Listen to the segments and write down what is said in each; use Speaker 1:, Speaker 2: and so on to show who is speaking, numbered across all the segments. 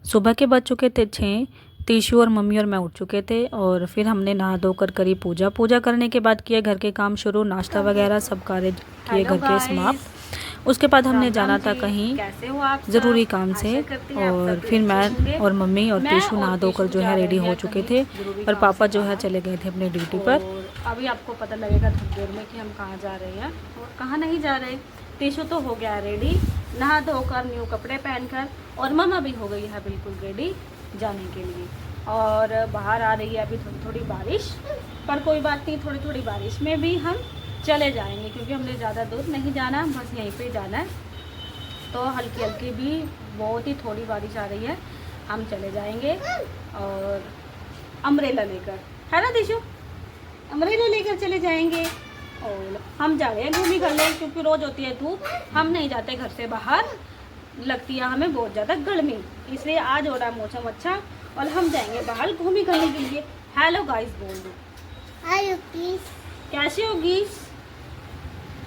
Speaker 1: सुबह के बज चुके थे 6। तीशु और मम्मी और मैं उठ चुके थे और फिर हमने नहा धोकर करी पूजा। पूजा करने के बाद किए घर के काम शुरू, नाश्ता वगैरह सब कार्य किए घर के समाप्त। उसके बाद हमने जाना था कहीं ज़रूरी काम से और फिर मैं और मम्मी और तीशु नहा धोकर जो है रेडी हो चुके थे और पापा जो है चले गए थे अपने ड्यूटी पर। अभी आपको पता लगेगा थोड़ी देर में कि हम कहाँ जा रहे हैं और कहाँ नहीं जा रहे। तीशु तो हो गया रेडी, नहा धोकर न्यू कपड़े पहनकर, और मम्मा भी हो गई है बिल्कुल रेडी जाने के लिए। और बाहर आ रही है अभी थोड़ी थोड़ी बारिश, पर कोई बात नहीं, थोड़ी थोड़ी बारिश में भी हम चले जाएंगे क्योंकि हमने ज़्यादा दूर नहीं जाना, बस यहीं पे जाना है। तो हल्की हल्की भी बहुत ही थोड़ी बारिश आ रही है, हम चले जाएंगे। और अम्ब्रेला लेकर, है ना तीशु, अम्ब्रेला लेकर चले जाएंगे। और हम जा रहे हैं घूमी कर ले, क्योंकि रोज़ होती है धूप, हम नहीं जाते घर से बाहर, लगती है हमें बहुत ज़्यादा गर्मी, इसलिए आज हो रहा है मौसम अच्छा और हम जाएंगे बाहर घूमी करने के लिए। हेलो गाइस बोल दो।
Speaker 2: हेलो प्लीज,
Speaker 1: कैसे होगी,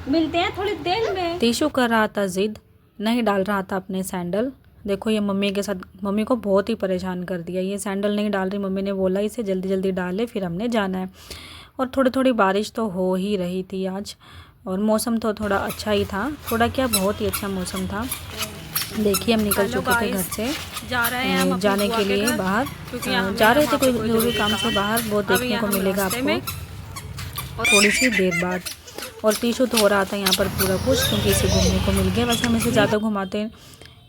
Speaker 1: मिलते हैं थोड़ी देर में। तीशु कर रहा था जिद, नहीं डाल रहा था अपने सैंडल। देखो ये मम्मी के साथ, मम्मी को बहुत ही परेशान कर दिया, ये सैंडल नहीं डाल रही। मम्मी ने बोला इसे जल्दी जल्दी डाले, फिर हमने जाना है। और थोड़ी थोड़ी बारिश तो हो ही रही थी आज, और मौसम तो थोड़ा अच्छा ही था, थोड़ा क्या बहुत ही अच्छा मौसम था। देखिए हम निकल चुके थे घर से
Speaker 3: जा रहे हैं हम
Speaker 1: जाने के लिए बाहर, जा रहे थे कोई जरूरी काम से बाहर, वो देखने को मिलेगा आपको थोड़ी सी देर बाद। और तीशु तो हो रहा था यहाँ पर पूरा खुश, क्योंकि इसे घूमने को मिल गया। वैसे हम इसे ज़्यादा घुमाते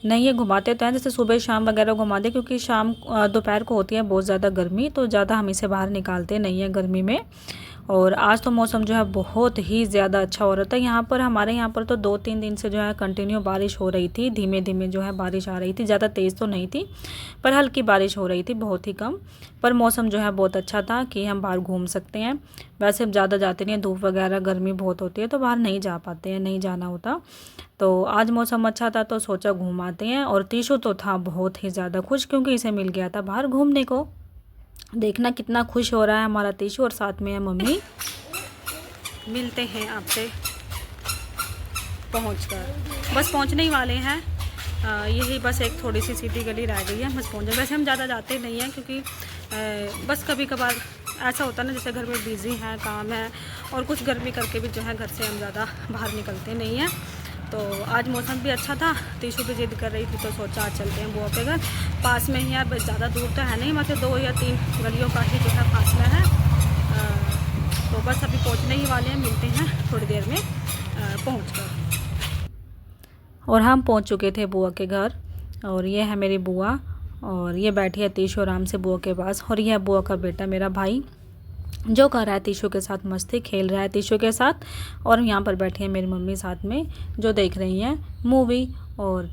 Speaker 1: नहीं है, घुमाते तो हैं जैसे सुबह शाम वगैरह घुमाते, क्योंकि शाम दोपहर को होती है बहुत ज़्यादा गर्मी, तो ज़्यादा हम इसे बाहर निकालते नहीं है गर्मी में। और आज तो मौसम जो है बहुत ही ज़्यादा अच्छा हो रहा था यहाँ पर। हमारे यहाँ पर तो 2-3 दिन से जो है कंटिन्यू बारिश हो रही थी, धीमे धीमे जो है बारिश आ रही थी, ज़्यादा तेज़ तो नहीं थी पर हल्की बारिश हो रही थी, बहुत ही कम। पर मौसम जो है बहुत अच्छा था कि हम बाहर घूम सकते हैं। वैसे हम ज़्यादा जाते नहीं हैं, धूप वगैरह गर्मी बहुत होती है तो बाहर नहीं जा पाते हैं, नहीं जाना होता। तो आज मौसम अच्छा था तो सोचा घूम आते हैं। और तीशु तो था बहुत ही ज़्यादा खुश, क्योंकि इसे मिल गया था बाहर घूमने को। देखना कितना खुश हो रहा है हमारा तीशु, और साथ में है मम्मी। मिलते हैं आपसे पहुंचकर, बस पहुंचने ही वाले हैं। यही बस एक थोड़ी सी सीधी गली रह गई है, बस पहुंच जाए। वैसे हम ज़्यादा जाते नहीं हैं, क्योंकि बस कभी कभार ऐसा होता है ना, जैसे घर में बिज़ी है, काम है, और कुछ गर्मी करके भी जो है घर से हम ज़्यादा बाहर निकलते नहीं हैं। तो आज मौसम भी अच्छा था, तीशु भी जिद कर रही थी तो सोचा आज चलते हैं बुआ के घर, पास में ही है, बस ज़्यादा दूर तो है नहीं, मतलब 2 या 3 गलियों का ही जो है फासला है। तो बस अभी पहुंचने ही वाले हैं, मिलते हैं थोड़ी देर में पहुंचकर। और हम पहुंच चुके थे बुआ के घर, और ये है मेरी बुआ, और ये बैठी है तीशु आराम से बुआ के पास। और ये है बुआ का बेटा मेरा भाई, जो कर रहा है तीशु के साथ मस्ती, खेल रहा है तीशु के साथ। और यहाँ पर बैठी है मेरी मम्मी साथ में, जो देख रही हैं मूवी। और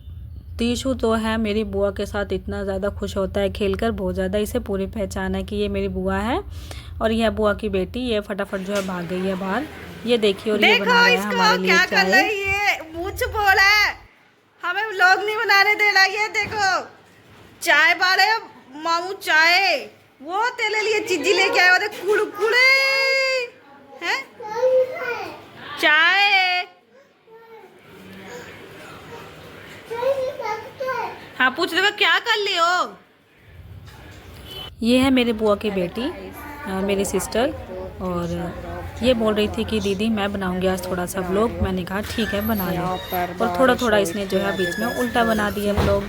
Speaker 1: तीशु तो है मेरी बुआ के साथ इतना ज़्यादा खुश होता है खेलकर, बहुत ज़्यादा, इसे पूरी पहचान है कि ये मेरी बुआ है। और यह बुआ की बेटी, ये फटाफट जो है भाग गई है बाहर, ये देखिए। और ये बना रहा है हमारे लिए चाय।
Speaker 3: ये मुझ बोला है, हमें व्लॉग नहीं बनाने दे रहा। ये देखो चाय बारे मामू, चाय वो तेरे लिए चीजी लेके आए होते, कुड़कुड़े हैं चाय। हाँ पूछ रहे हो क्या कर ले हो।
Speaker 1: ये है मेरी बुआ की बेटी, मेरी सिस्टर। और ये बोल रही थी कि दीदी मैं बनाऊंगी आज थोड़ा सा व्लॉग। मैंने कहा ठीक है बना लो। और थोड़ा थोड़ा इसने जो है बीच में उल्टा बना दिया व्लॉग।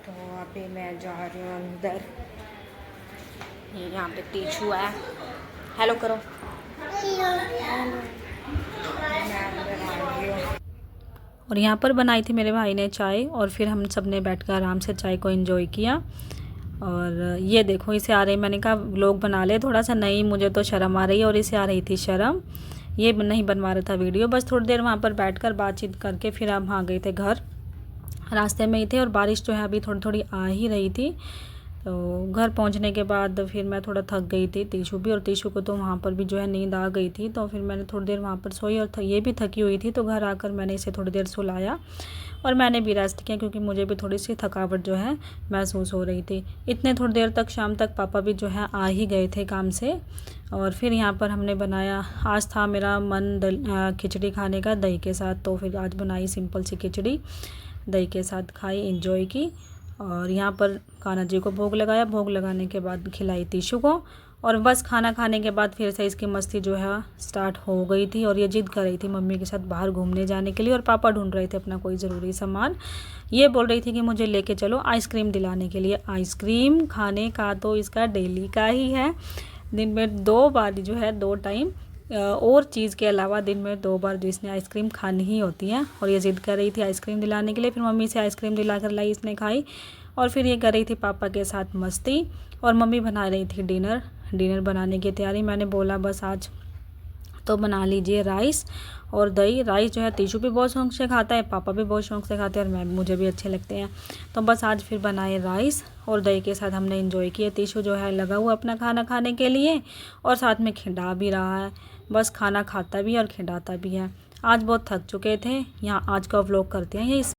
Speaker 3: तो अभी मैं जा रही हूँ अंदर, यहाँ पे टीचू है, हेलो करो।
Speaker 1: और यहाँ पर बनाई थी मेरे भाई ने चाय, और फिर हम सब ने बैठकर आराम से चाय को एंजॉय किया। और ये देखो इसे आ रही, मैंने कहा व्लॉग बना ले थोड़ा सा, नहीं मुझे तो शर्म आ रही है, और इसे आ रही थी शर्म, ये नहीं बनवा रहा था वीडियो। बस थोड़ी देर वहाँ पर बैठकर बातचीत करके फिर हम आ गए थे घर, रास्ते में ही थे। और बारिश जो है अभी थोड़ी थोड़ी आ ही रही थी, तो घर पहुंचने के बाद फिर मैं थोड़ा थक गई थी, तीशु भी, और तीशु को तो वहाँ पर भी जो है नींद आ गई थी। तो फिर मैंने थोड़ी देर वहाँ पर सोई और ये भी थकी हुई थी। तो घर आकर मैंने इसे थोड़ी देर सुलाया और मैंने भी रेस्ट किया, क्योंकि मुझे भी थोड़ी सी थकावट जो है महसूस हो रही थी। इतने थोड़ी देर तक, शाम तक पापा भी जो है आ ही गए थे काम से। और फिर यहाँ पर हमने बनाया, आज था मेरा मन खिचड़ी खाने का दही के साथ। तो फिर आज बनाई सिंपल सी खिचड़ी, दही के साथ खाई, एंजॉय की। और यहाँ पर कान्हा जी को भोग लगाया, भोग लगाने के बाद खिलाई तीशु को। और बस खाना खाने के बाद फिर से इसकी मस्ती जो है स्टार्ट हो गई थी। और ये जिद कर रही थी मम्मी के साथ बाहर घूमने जाने के लिए, और पापा ढूंढ रहे थे अपना कोई ज़रूरी सामान। ये बोल रही थी कि मुझे लेके चलो आइसक्रीम दिलाने के लिए। आइसक्रीम खाने का तो इसका डेली का ही है, दिन में 2 बार जो है, 2 टाइम, और चीज़ के अलावा दिन में 2 बार जो इसने आइसक्रीम खानी ही होती है। और ये ज़िद कर रही थी आइसक्रीम दिलाने के लिए। फिर मम्मी से आइसक्रीम दिला कर लाई, इसने खाई। और फिर ये कर रही थी पापा के साथ मस्ती। और मम्मी बना रही थी डिनर बनाने की तैयारी। मैंने बोला बस आज तो बना लीजिए राइस और दही। राइस जो है तीशु भी बहुत शौक से खाता है, पापा भी बहुत शौक से खाते हैं, और मुझे भी अच्छे लगते हैं। तो बस आज फिर बनाए राइस और दही के साथ हमने एंजॉय किया। तीशु जो है लगा हुआ अपना खाना खाने के लिए, और साथ में खिंडा भी रहा है। बस खाना खाता भी है और खिंडाता भी है। आज बहुत थक चुके थे। यहाँ आज का व्लॉग करते हैं यही।